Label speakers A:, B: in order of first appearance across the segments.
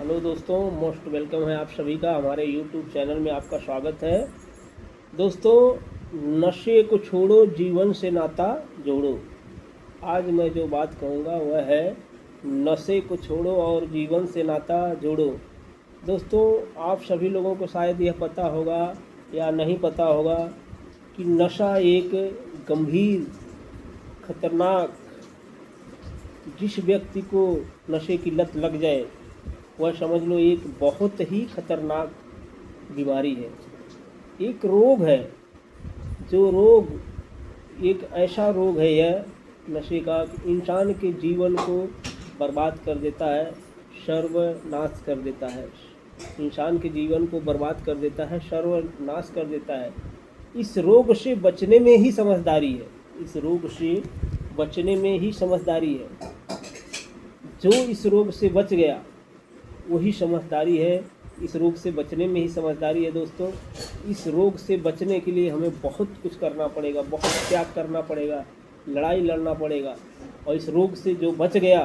A: Hello दोस्तों, most welcome है आप सभी का हमारे यूट्यूब चैनल में आपका स्वागत है। दोस्तों, नशे को छोड़ो, जीवन से नाता जोड़ो। आज मैं जो बात कहूँगा वह है नशे को छोड़ो और जीवन से नाता जोड़ो। दोस्तों, आप सभी लोगों को शायद यह पता होगा या नहीं पता होगा कि नशा एक गंभीर, खतरनाक, जिस व्यक्ति को नशे की लत लग जाए वह समझ लो एक बहुत ही खतरनाक बीमारी है, एक रोग है। जो रोग एक ऐसा रोग है यह नशे का, इंसान के जीवन को बर्बाद कर देता है, सर्वनाश कर देता है। इंसान के जीवन को बर्बाद कर देता है, सर्वनाश कर देता है। इस रोग से बचने में ही समझदारी है, इस रोग से बचने में ही समझदारी है। जो इस रोग से बच गया वही समझदारी है, इस रोग से बचने में ही समझदारी है। दोस्तों, इस रोग से बचने के लिए हमें बहुत कुछ करना पड़ेगा, बहुत त्याग करना पड़ेगा, लड़ाई लड़ना पड़ेगा। और इस रोग से जो बच गया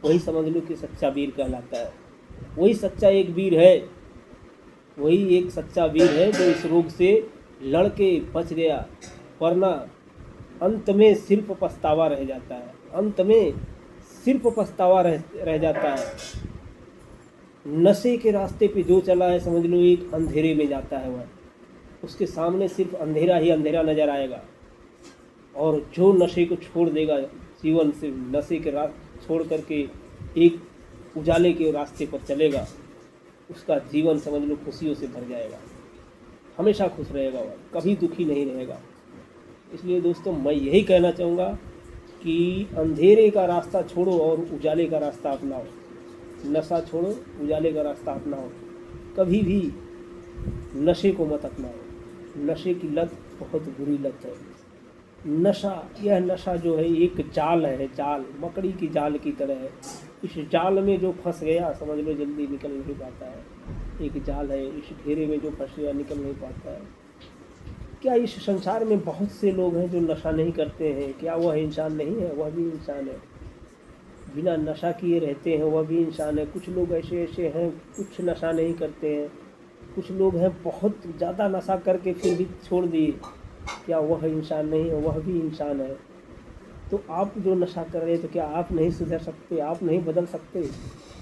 A: वही समझ लो कि सच्चा वीर कहलाता है। वही सच्चा एक वीर है, वही एक सच्चा वीर है जो इस रोग से लड़ के बच गया, वरना अंत में सिर्फ पछतावा रह जाता है, अंत में सिर्फ पछतावा रह जाता है। नशे के रास्ते पे जो चला है समझ लो एक अंधेरे में जाता है, वह उसके सामने सिर्फ अंधेरा ही अंधेरा नज़र आएगा। और जो नशे को छोड़ देगा जीवन से, नशे के रास्ते छोड़ करके एक उजाले के रास्ते पर चलेगा, उसका जीवन समझ लो खुशियों से भर जाएगा, हमेशा खुश रहेगा, वह कभी दुखी नहीं रहेगा। इसलिए दोस्तों, मैं यही कहना चाहूँगा कि अंधेरे का रास्ता छोड़ो और उजाले का रास्ता अपनाओ। नशा छोड़ो, उजाले का रास्ता अपनाओ, कभी भी नशे को मत अपनाओ। नशे की लत बहुत बुरी लत है। नशा, यह नशा जो है एक जाल है, जाल, मकड़ी की जाल की तरह है। इस जाल में जो फंस गया समझ लो जल्दी निकल नहीं पाता है। एक जाल है, इस घेरे में जो फंस गया निकल नहीं पाता है। क्या इस संसार में बहुत से लोग हैं जो नशा नहीं करते हैं? क्या वह इंसान नहीं है? वह भी इंसान है, बिना नशा किए रहते हैं, वह भी इंसान है। कुछ लोग ऐसे हैं कुछ नशा नहीं करते हैं, कुछ लोग हैं बहुत ज़्यादा नशा करके फिर भी छोड़ दिए। क्या वह इंसान नहीं है? वह भी इंसान है। तो आप जो नशा कर रहे हैं तो क्या आप नहीं सुधर सकते? आप नहीं बदल सकते?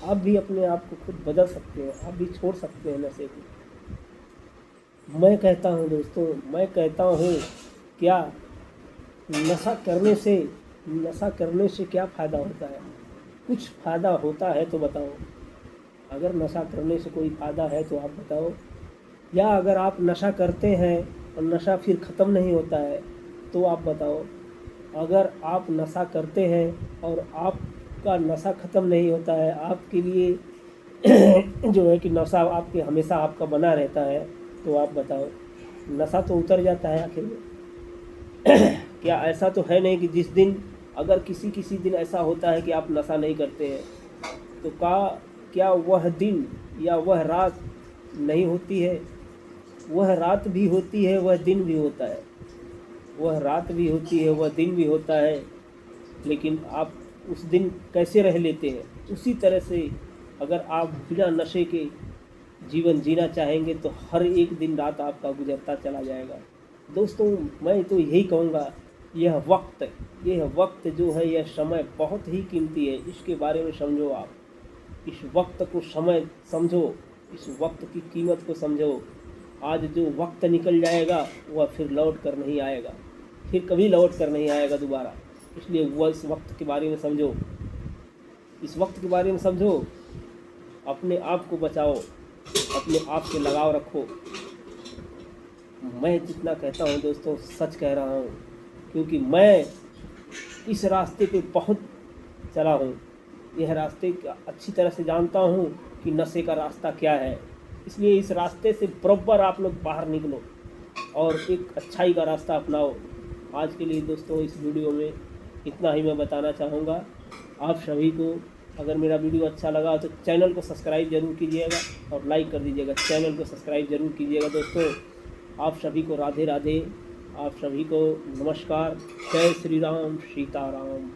A: आप भी अपने आप को खुद बदल सकते हैं, आप भी छोड़ सकते हैं नशे को। मैं कहता हूँ दोस्तों, मैं कहता हूँ, क्या नशा करने से क्या फ़ायदा होता है? कुछ फ़ायदा होता है तो बताओ। अगर नशा करने से कोई फ़ायदा है तो आप बताओ। या अगर आप नशा करते हैं और नशा फिर ख़त्म नहीं होता है तो आप बताओ। अगर आप नशा करते हैं और आपका नशा ख़त्म नहीं होता है, आपके लिए जो है कि नशा आपके हमेशा आपका बना रहता है, तो आप बताओ। नशा तो उतर जाता है आखिर में। क्या ऐसा तो है नहीं कि जिस दिन, अगर किसी दिन ऐसा होता है कि आप नशा नहीं करते हैं, तो क्या वह दिन या वह रात नहीं होती है? वह रात भी होती है, वह दिन भी होता है, वह रात भी होती है, वह दिन भी होता है। लेकिन आप उस दिन कैसे रह लेते हैं? उसी तरह से अगर आप बिना नशे के जीवन जीना चाहेंगे तो हर एक दिन रात आपका गुजरता चला जाएगा। दोस्तों, मैं तो यही कहूँगा, यह वक्त जो है, यह समय बहुत ही कीमती है। इसके बारे में समझो आप, इस वक्त को समय समझो, इस वक्त की कीमत को समझो। आज जो वक्त निकल जाएगा वह फिर लौट कर नहीं आएगा, फिर कभी लौट कर नहीं आएगा दोबारा। इसलिए वह इस वक्त के बारे में समझो, इस वक्त के बारे में समझो, अपने आप को बचाओ, अपने आप से लगाव रखो। मैं जितना कहता हूँ दोस्तों सच कह रहा हूँ, क्योंकि मैं इस रास्ते पे बहुत चला हूँ। यह रास्ते अच्छी तरह से जानता हूँ कि नशे का रास्ता क्या है। इसलिए इस रास्ते से बराबर आप लोग बाहर निकलो और एक अच्छाई का रास्ता अपनाओ। आज के लिए दोस्तों इस वीडियो में इतना ही मैं बताना चाहूँगा। आप सभी को अगर मेरा वीडियो अच्छा लगा तो चैनल को सब्सक्राइब ज़रूर कीजिएगा और लाइक कर दीजिएगा। चैनल को सब्सक्राइब ज़रूर कीजिएगा दोस्तों। आप सभी को राधे राधे, आप सभी को नमस्कार। जय श्री राम, सीताराम।